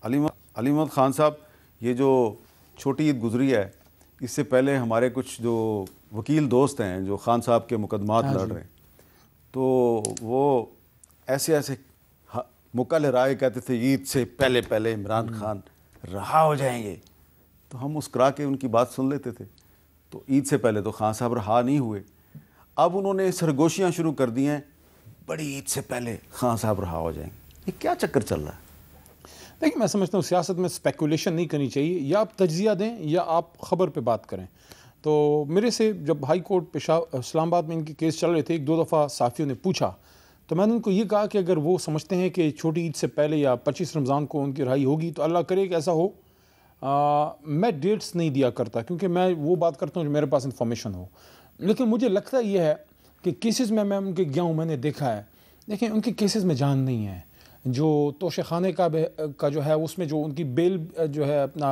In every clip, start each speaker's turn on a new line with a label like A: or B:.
A: علی محمد خان صاحب، یہ جو چھوٹی عید گزری ہے، اس سے پہلے ہمارے کچھ جو وکیل دوست ہیں جو خان صاحب کے مقدمات لڑ رہے ہیں، تو وہ ایسے مکہ لہرائے کہتے تھے عید سے پہلے پہلے عمران خان رہا ہو جائیں گے، تو ہم مسکرا کے ان کی بات سن لیتے تھے. تو عید سے پہلے تو خان صاحب رہا نہیں ہوئے، اب انہوں نے سرگوشیاں شروع کر دی ہیں بڑی عید سے پہلے خان صاحب رہا ہو جائیں گے. یہ کیا چکر چل رہا ہے؟
B: دیکھیں، میں سمجھتا ہوں سیاست میں اسپیکولیشن نہیں کرنی چاہیے، یا آپ تجزیہ دیں یا آپ خبر پہ بات کریں. تو میرے سے جب ہائی کورٹ اسلام آباد میں ان کے کیس چل رہے تھے، ایک دو دفعہ صحافیوں نے پوچھا، تو میں نے ان کو یہ کہا کہ اگر وہ سمجھتے ہیں کہ چھوٹی عید سے پہلے یا 25 رمضان کو ان کی رہائی ہوگی تو اللہ کرے کہ ایسا ہو. میں ڈیٹس نہیں دیا کرتا کیونکہ میں وہ بات کرتا ہوں جو میرے پاس انفارمیشن ہو، لیکن مجھے لگتا یہ ہے کہ کیسز میں ان کے گیا ہوں، میں نے دیکھا ہے. دیکھیں، ان کے کیسز میں جان نہیں ہے. جو توشے خانے کا جو ہے اس میں جو ان کی بیل جو ہے اپنا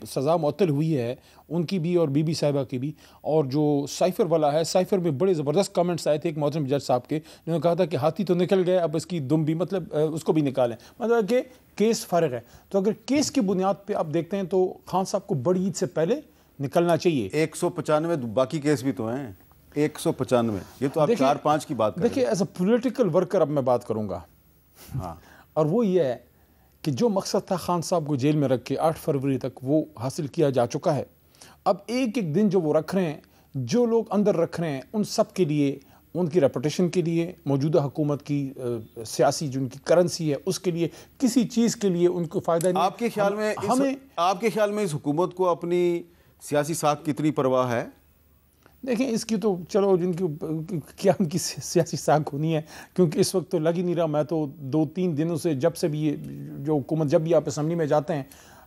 B: سزا معطل ہوئی ہے ان کی بھی اور بی بی صاحبہ کی بھی، اور جو سائفر والا ہے، سائفر میں بڑے زبردست کمنٹس آئے تھے ایک محترم جج صاحب کے، جنہوں نے کہا تھا کہ ہاتھی تو نکل گئے، اب اس کی دم بھی، مطلب اس کو بھی نکالیں، مطلب کہ کیس فارغ ہے. تو اگر کیس کی بنیاد پہ آپ دیکھتے ہیں تو خان صاحب کو بڑی عید سے پہلے نکلنا چاہیے.
A: 195 باقی کیس بھی تو ہیں، 195. یہ تو آپ 4-5 کی بات کر رہے ہیں.
B: دیکھیں، ایز اے پولیٹیکل ورکر اب میں بات کروں گا،
A: ہاں،
B: اور وہ یہ ہے کہ جو مقصد تھا خان صاحب کو جیل میں رکھ کے 8 فروری تک وہ حاصل کیا جا چکا ہے. اب ایک ایک دن جو وہ رکھ رہے ہیں، جو لوگ اندر رکھ رہے ہیں، ان سب کے لیے، ان کی ریپوٹیشن کے لیے، موجودہ حکومت کی سیاسی جو ان کی کرنسی ہے اس کے لیے، کسی چیز کے لیے ان کو فائدہ نہیں.
A: آپ کے خیال میں اس حکومت کو اپنی سیاسی ساکھ کی اتنی پرواہ ہے؟
B: دیکھیں، اس کی تو چلو جن کی کیا ان کی سیاسی ساکھ ہونی ہے، کیونکہ اس وقت تو لگ ہی نہیں رہا. میں تو 2-3 دنوں سے جب سے بھی یہ جو حکومت، جب بھی آپ اسمبلی میں جاتے ہیں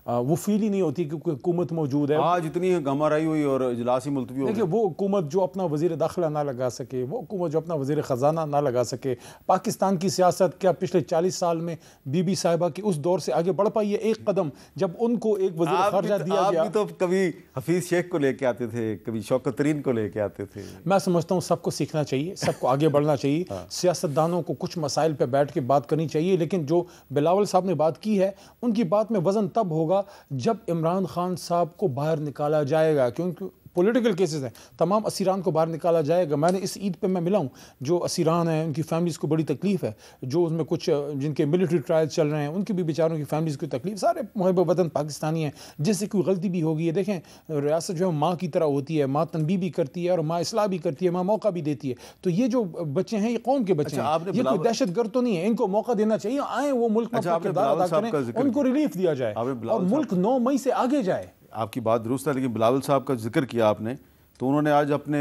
B: وہ فیل ہی نہیں ہوتی کہ کوئی حکومت موجود ہے.
A: آج اتنی گھما رہی ہوئی اور اجلاس ہی ملتوی ہو گئے.
B: دیکھیں، وہ حکومت جو اپنا وزیر داخلہ نہ لگا سکے، وہ حکومت جو اپنا وزیر خزانہ نہ لگا سکے، پاکستان کی سیاست کیا پچھلے 40 سال میں بی بی صاحبہ کی اس دور سے آگے بڑھ پائی ہے ایک قدم، جب ان کو ایک وزیر خارجہ دیا گیا؟
A: آپ بھی تو کبھی حفیظ شیخ کو لے کے آتے تھے، کبھی شوکت ترین کو لے کے آتے تھے.
B: میں سمجھتا ہوں سب کو سیکھنا چاہیے، سب کو آگے بڑھنا چاہیے. سیاستدانوں کو کچھ مسائل پہ بیٹھ کے بات کرنی چاہیے، لیکن جو بلاول صاحب نے بات کی ہے ان کی بات میں وزن تب ہوگا جب عمران خان صاحب کو باہر نکالا جائے گا، کیونکہ پولیٹیکل کیسز ہیں، تمام اسیران کو باہر نکالا جائے گا. میں نے اس عید پہ میں ملا ہوں جو اسیران ہیں، ان کی فیملیز کو بڑی تکلیف ہے، جو اس میں کچھ جن کے ملٹری ٹرائل چل رہے ہیں ان کی بھی بیچاروں کی فیملیز کو تکلیف. سارے محب وطن پاکستانی ہیں، جس سے کوئی غلطی بھی ہوگی ہے. دیکھیں، ریاست جو ہے ماں کی طرح ہوتی ہے، ماں تنبیہ بھی کرتی ہے اور ماں اصلاح بھی کرتی ہے، ماں موقع بھی دیتی ہے. تو یہ جو بچے ہیں یہ قوم کے بچے ہیں، یہ کوئی دہشت گرد تو نہیں ہے، ان کو موقع دینا چاہیے، آئیں وہ ملک میں اپنا کردار ادا کریں، ان کو ریلیف دیا جائے اور ملک 9 مئی سے آگے جائے.
A: آپ کی بات درست ہے، لیکن بلاول صاحب کا ذکر کیا آپ نے، تو انہوں نے آج اپنے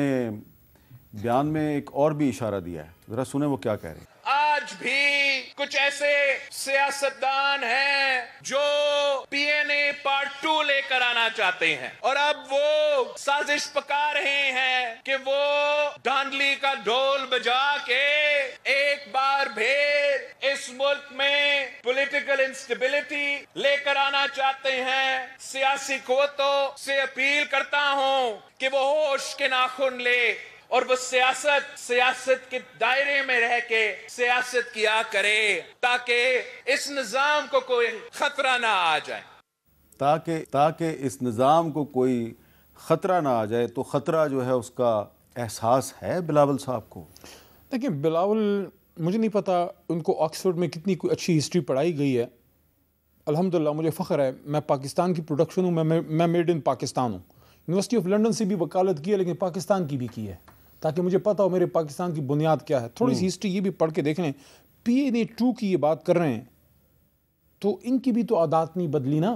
A: بیان میں ایک اور بھی اشارہ دیا ہے، ذرا سنیں وہ کیا کہہ رہے ہیں.
C: آج بھی کچھ ایسے سیاستدان ہیں جو پی این اے پارٹ 2 لے کر آنا چاہتے ہیں، اور اب وہ سازش پکا رہے ہیں کہ وہ دھاندلی کا ڈھول بجا کے ایک بار پھر اس ملک میں پولیٹیکل انسٹیبلٹی لے کر آنا چاہتے ہیں. سیاسی قوتوں سے اپیل کرتا ہوں کہ وہ ہوش کے ناخن لے اور وہ سیاست کے دائرے میں رہ کے سیاست کیا کرے، تاکہ اس نظام کو کوئی خطرہ نہ آ جائے.
A: تاکہ اس نظام کو کوئی خطرہ نہ آ جائے. تو خطرہ جو ہے اس کا احساس ہے بلاول صاحب کو؟
B: دیکھیں، بلاول، مجھے نہیں پتا ان کو آکسفورڈ میں کتنی کوئی اچھی ہسٹری پڑھائی گئی ہے. الحمدللہ مجھے فخر ہے، میں پاکستان کی پروڈکشن ہوں، میں میڈ ان پاکستان ہوں. یونیورسٹی آف لنڈن سے بھی وکالت کی ہے، لیکن پاکستان کی بھی کی ہے، تاکہ مجھے پتا ہو میرے پاکستان کی بنیاد کیا ہے. تھوڑی سی ہسٹری یہ بھی پڑھ کے دیکھ لیں. پی این اے 2 کی یہ بات کر رہے ہیں تو ان کی بھی تو عادات نہیں بدلی نا.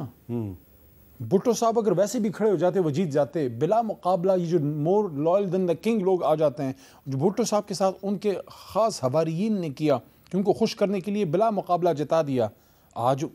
B: بھٹو صاحب اگر ویسے بھی کھڑے ہو جاتے وہ جیت جاتے بلا مقابلہ. یہ جو مور لائل دین دا کنگ لوگ آ جاتے ہیں، جو بھٹو صاحب کے ساتھ ان کے خاص حواریین نے کیا کہ ان کو خوش کرنے کے لیے بلا مقابلہ جتا دیا. آج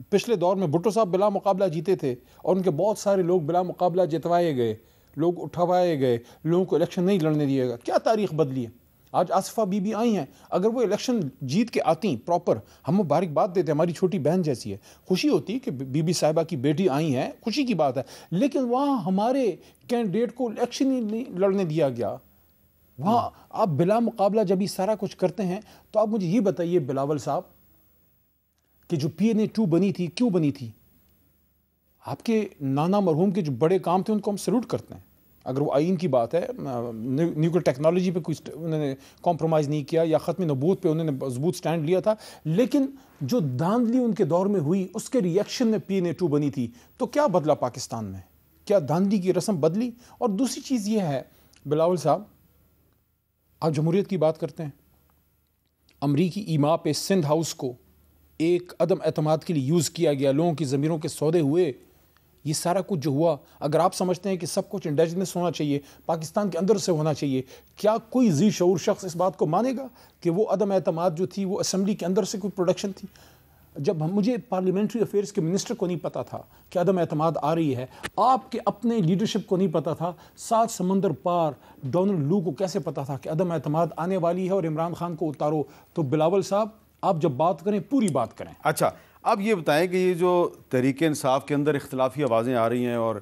B: پچھلے دور میں بھٹو صاحب بلا مقابلہ جیتے تھے اور ان کے بہت سارے لوگ بلا مقابلہ جتوائے گئے، لوگ اٹھوائے گئے، لوگوں کو الیکشن نہیں لڑنے دیا گیا. کیا تاریخ بدلی ہے؟ آج آصفہ بی بی آئی ہیں، اگر وہ الیکشن جیت کے آتی پراپر، ہم مبارکباد دیتے ہیں، ہماری چھوٹی بہن جیسی ہے، خوشی ہوتی کہ بی بی صاحبہ کی بیٹی آئی ہیں، خوشی کی بات ہے. لیکن وہاں ہمارے کینڈیڈیٹ کو الیکشن ہی نہیں لڑنے دیا گیا. وہاں آپ بلا مقابلہ جب یہ سارا کچھ کرتے ہیں تو آپ مجھے یہ بتائیے بلاول صاحب، کہ جو PNA-2 بنی تھی کیوں بنی تھی؟ آپ کے نانا مرحوم کے جو بڑے کام تھے ان کو ہم سلوٹ کرتے ہیں. اگر وہ آئین کی بات ہے، نیوکل ٹیکنالوجی پہ کوئی انہوں نے کمپرومائز نہیں کیا یا ختم نبوت پہ انہوں نے مضبوط سٹینڈ لیا تھا، لیکن جو دھاندلی ان کے دور میں ہوئی اس کے ریئیکشن میں PNA-2 بنی تھی. تو کیا بدلا پاکستان میں؟ کیا دھاندلی کی رسم بدلی؟ اور دوسری چیز یہ ہے بلاول صاحب، آپ جمہوریت کی بات کرتے ہیں، امریکی ایما پہ سندھ ہاؤس کو ایک عدم اعتماد کے لیے یوز کیا گیا، لوگوں کی ضمیروں کے سودے ہوئے. یہ سارا کچھ جو ہوا، اگر آپ سمجھتے ہیں کہ سب کچھ انڈیجنس ہونا چاہیے، پاکستان کے اندر سے ہونا چاہیے، کیا کوئی ذی شعور شخص اس بات کو مانے گا کہ وہ عدم اعتماد جو تھی وہ اسمبلی کے اندر سے کوئی پروڈکشن تھی؟ جب مجھے پارلیمنٹری افیئرز کے منسٹر کو نہیں پتا تھا کہ عدم اعتماد آ رہی ہے، آپ کے اپنے لیڈرشپ کو نہیں پتا تھا، 7 سمندر پار ڈونلڈ لو کو کیسے پتا تھا کہ عدم اعتماد آنے والی ہے اور عمران خان کو اتارو؟ تو بلاول صاحب آپ جب بات کریں پوری بات کریں.
A: اچھا، اب یہ بتائیں کہ یہ جو تحریک انصاف کے اندر اختلافی آوازیں آ رہی ہیں، اور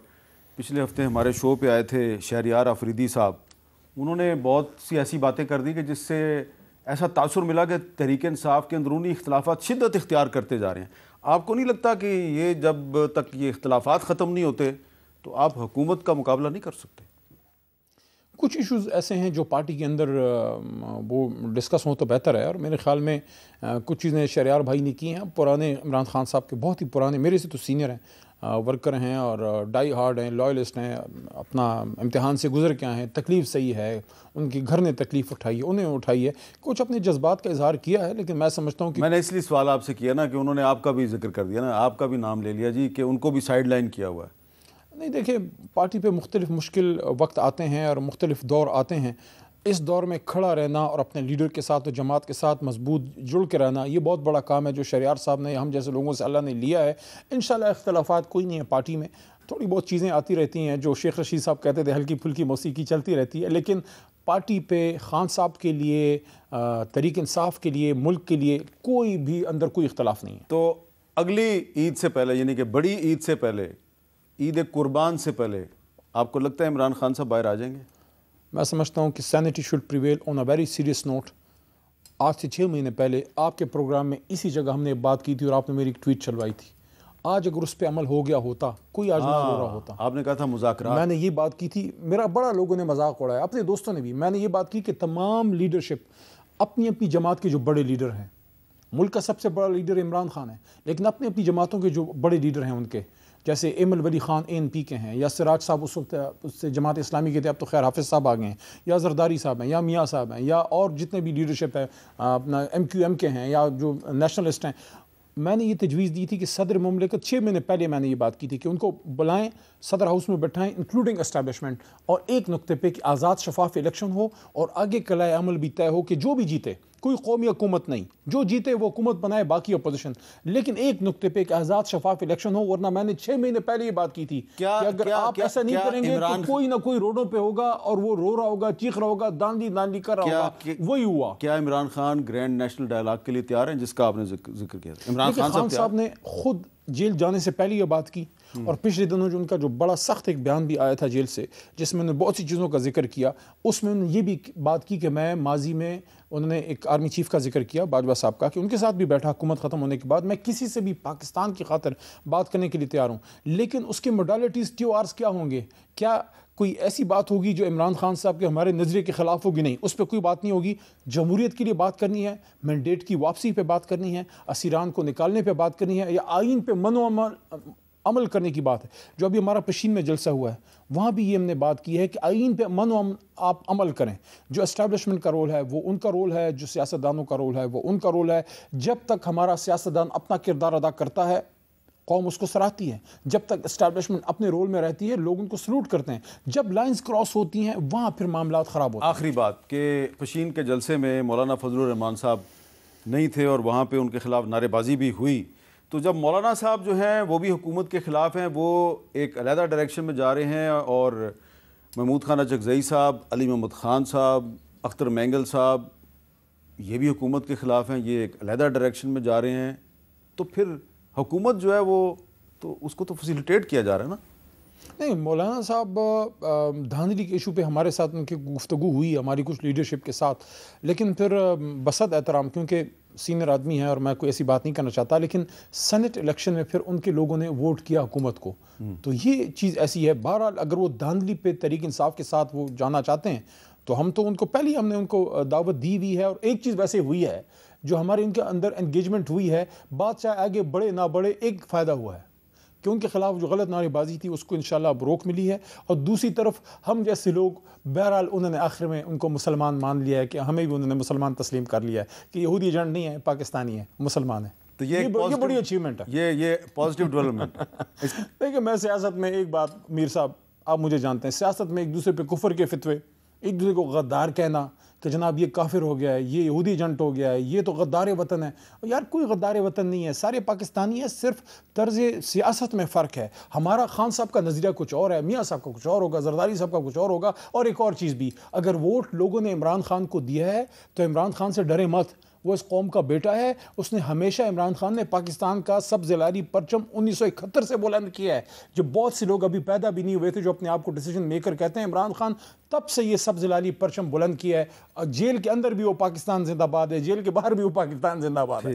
A: پچھلے ہفتے ہمارے شو پہ آئے تھے شہریار آفریدی صاحب، انہوں نے بہت سی ایسی باتیں کر دی کہ جس سے ایسا تاثر ملا کہ تحریک انصاف کے اندرونی اختلافات شدت اختیار کرتے جا رہے ہیں. آپ کو نہیں لگتا کہ یہ جب تک یہ اختلافات ختم نہیں ہوتے تو آپ حکومت کا مقابلہ نہیں کر سکتے؟
B: کچھ ایشوز ایسے ہیں جو پارٹی کے اندر وہ ڈسکس ہوں تو بہتر ہے، اور میرے خیال میں کچھ چیزیں شہریار بھائی نے کی ہیں. پرانے عمران خان صاحب کے بہت ہی پرانے، میرے سے تو سینئر ہیں، ورکر ہیں اور ڈائی ہارڈ ہیں، لائلسٹ ہیں، اپنا امتحان سے گزر کے آئے ہیں، تکلیف صحیح ہے، ان کے گھر نے تکلیف اٹھائی ہے، انہیں اٹھائی ہے، کچھ اپنے جذبات کا اظہار کیا ہے. لیکن میں سمجھتا ہوں کہ
A: میں نے اس لیے سوال آپ سے کیا نا کہ انہوں نے آپ کا بھی ذکر کر دیا نا، آپ کا بھی نام لے لیا جی کہ ان کو بھی سائیڈ لائن کیا ہوا ہے.
B: نہیں، دیکھیں پارٹی پہ مختلف مشکل وقت آتے ہیں اور مختلف دور آتے ہیں. اس دور میں کھڑا رہنا اور اپنے لیڈر کے ساتھ اور جماعت کے ساتھ مضبوط جڑ کے رہنا، یہ بہت بڑا کام ہے جو شہریار صاحب نے، ہم جیسے لوگوں سے اللہ نے لیا ہے. انشاءاللہ اختلافات کوئی نہیں ہے پارٹی میں، تھوڑی بہت چیزیں آتی رہتی ہیں، جو شیخ رشید صاحب کہتے تھے ہلکی پھلکی موسیقی چلتی رہتی ہے، لیکن پارٹی پہ خان صاحب کے لیے، تحریک انصاف کے لیے، ملک کے لیے کوئی بھی اندر کوئی اختلاف نہیں ہے.
A: تو اگلی عید سے پہلے، یعنی کہ بڑی عید سے پہلے، عید قربان سے پہلے، آپ کو لگتا ہے عمران خان صاحب باہر آ جائیں گے؟ میں
B: سمجھتا ہوں کہ sanity should prevail on a very serious note. آج سے 6 مہینے پہلے آپ کے پروگرام میں اسی جگہ ہم نے بات کی تھی اور آپ نے میری ایک ٹویٹ چلوائی تھی. آج اگر اس پہ عمل ہو گیا ہوتا، کوئی آج نہ ہو رہا ہوتا.
A: آپ نے کہا تھا مذاکرات،
B: میں نے یہ بات کی تھی، میرا بڑا لوگوں نے مذاق اڑایا، اپنے دوستوں نے بھی. میں نے یہ بات کی کہ تمام لیڈرشپ اپنی اپنی جماعت کے جو بڑے لیڈر ہیں، ملک کا سب سے بڑا لیڈر عمران خان ہے، لیکن اپنی اپنی جماعتوں کے جو بڑے لیڈر ہیں ان کے، جیسے ایمل ولی خان ANP کے ہیں، یا سراج صاحب اس وقت اس سے جماعت اسلامی کے تھے، اب تو خیر حافظ صاحب آ گئے ہیں، یا زرداری صاحب ہیں، یا میاں صاحب ہیں، یا اور جتنے بھی لیڈرشپ ہے اپنا MQM کے ہیں، یا جو نیشنلسٹ ہیں. میں نے یہ تجویز دی تھی کہ صدر مملکت، 6 مہینے پہلے میں نے یہ بات کی تھی کہ ان کو بلائیں، صدر ہاؤس میں بٹھائیں انکلوڈنگ اسٹیبلشمنٹ، اور ایک نقطے پہ کہ آزاد شفاف الیکشن ہو اور آگے کلائے عمل بھی طے ہو کہ جو بھی جیتے، کوئی قومی حکومت نہیں، جو جیتے وہ حکومت بنائے، باقی اپوزیشن، لیکن ایک نقطے پہ کہ آزاد شفاف الیکشن ہو. ورنہ میں نے 6 مہینے پہلے یہ بات کی تھی کہ اگر آپ ایسا نہیں کریں گے تو کوئی نہ کوئی روڈوں پہ ہوگا اور وہ رو رہا ہوگا، چیخ رہا ہوگا، داندلی کر رہا ہوگا. وہی ہوا.
A: کیا Imran Khan grand national dialogue کے لیے تیار ہیں، جس کا آپ نے ذکر کیا تھا؟ عمران
B: خان صاحب نے خود جیل جانے سے پہلے یہ بات کی، اور پچھلے دنوں جو ان کا جو بڑا سخت ایک بیان بھی آیا تھا جیل سے، جس میں انہوں نے بہت سی چیزوں کا ذکر کیا، اس میں انہوں نے یہ بھی بات کی کہ میں ماضی میں، انہوں نے ایک آرمی چیف کا ذکر کیا باجوہ صاحب کا، کہ ان کے ساتھ بھی بیٹھا حکومت ختم ہونے کے بعد، میں کسی سے بھی پاکستان کی خاطر بات کرنے کے لیے تیار ہوں، لیکن اس کے موڈالٹیز TORs کیا ہوں گے؟ کیا کوئی ایسی بات ہوگی جو عمران خان صاحب کے ہمارے نظریے کے خلاف ہوگی؟ نہیں، اس پہ کوئی بات نہیں ہوگی. جمہوریت کے لیے بات کرنی ہے، مینڈیٹ کی واپسی پہ بات کرنی ہے، اسیران کو نکالنے پہ بات کرنی ہے، یا آئین پہ عمل کرنے کی بات ہے. جو ابھی ہمارا پشین میں جلسہ ہوا ہے، وہاں بھی یہ ہم نے بات کی ہے کہ آئین پہ آپ عمل کریں. جو اسٹیبلشمنٹ کا رول ہے وہ ان کا رول ہے، جو سیاستدانوں کا رول ہے وہ ان کا رول ہے. جب تک ہمارا سیاستدان اپنا کردار ادا کرتا ہے، قوم اس کو سراہتی ہے. جب تک اسٹیبلشمنٹ اپنے رول میں رہتی ہے، لوگ ان کو سلوٹ کرتے ہیں. جب لائنز کراس ہوتی ہیں، وہاں پھر معاملات خراب ہوتے ہیں.
A: آخری بات کہ پشین کے جلسے میں مولانا فضل الرحمان صاحب نہیں تھے اور وہاں پہ ان کے خلاف نعرے بازی بھی ہوئی، تو جب مولانا صاحب جو ہیں وہ بھی حکومت کے خلاف ہیں، وہ ایک علیحدہ ڈائریکشن میں جا رہے ہیں، اور محمود خان اچکزئی صاحب، علی محمد خان صاحب، اختر مینگل صاحب یہ بھی حکومت کے خلاف ہیں، یہ ایک علیحدہ ڈائریکشن میں جا رہے ہیں، تو پھر حکومت جو ہے وہ تو اس کو تو فیسیلیٹیٹ کیا جا رہا ہے نا؟
B: نہیں، مولانا صاحب دھاندلی کے ایشو پہ ہمارے ساتھ ان کی گفتگو ہوئی، ہماری کچھ لیڈرشپ کے ساتھ، لیکن پھر بسد احترام، کیونکہ سینئر آدمی ہیں اور میں کوئی ایسی بات نہیں کرنا چاہتا، لیکن سینٹ الیکشن میں پھر ان کے لوگوں نے ووٹ کیا حکومت کو، تو یہ چیز ایسی ہے. بہرحال اگر وہ دھاندلی پہ تحریک انصاف کے ساتھ وہ جانا چاہتے ہیں تو ہم تو ان کو پہلے ہی ہم نے ان کو دعوت دی ہوئی ہے. اور ایک چیز ویسے ہوئی ہے جو ہمارے ان کے اندر انگیجمنٹ ہوئی ہے، بات چاہے آگے بڑھے نہ بڑھے، ایک فائدہ ہوا ہے کہ ان کے خلاف جو غلط نعرے بازی تھی اس کو انشاءاللہ اب روک ملی ہے. اور دوسری طرف ہم جیسے لوگ بہرحال انہوں نے آخر میں ان کو مسلمان مان لیا ہے، کہ ہمیں بھی انہوں نے مسلمان تسلیم کر لیا ہے کہ یہودی ایجنٹ نہیں ہے، پاکستانی ہے، مسلمان ہے.
A: تو یہ
B: بڑی اچیومنٹ ہے،
A: یہ پازیٹیو ڈیولپمنٹ.
B: دیکھیں میں سیاست میں ایک بات، میر صاحب آپ مجھے جانتے ہیں، سیاست میں ایک دوسرے پہ کفر کے فتوے، ایک دوسرے کو غدار کہنا کہ جناب یہ کافر ہو گیا ہے، یہ یہودی ایجنٹ ہو گیا ہے، یہ تو غدار وطن ہے. یار کوئی غدار وطن نہیں ہے، سارے پاکستانی ہیں، صرف طرز سیاست میں فرق ہے. ہمارا خان صاحب کا نظریہ کچھ اور ہے، میاں صاحب کا کچھ اور ہوگا، زرداری صاحب کا کچھ اور ہوگا. اور ایک اور چیز بھی، اگر ووٹ لوگوں نے عمران خان کو دیا ہے تو عمران خان سے ڈرے مت، وہ اس قوم کا بیٹا ہے. اس نے ہمیشہ، عمران خان نے پاکستان کا سبز لاری پرچم 1971 سے بلند کیا ہے، جو بہت سے لوگ ابھی پیدا بھی نہیں ہوئے تھے جو اپنے آپ کو ڈیسیجن میکر کہتے ہیں. عمران خان تب سے یہ سبز لاری پرچم بلند کیا ہے. جیل کے اندر بھی وہ پاکستان زندہ باد ہے، جیل کے باہر بھی وہ پاکستان زندہ باد ہے.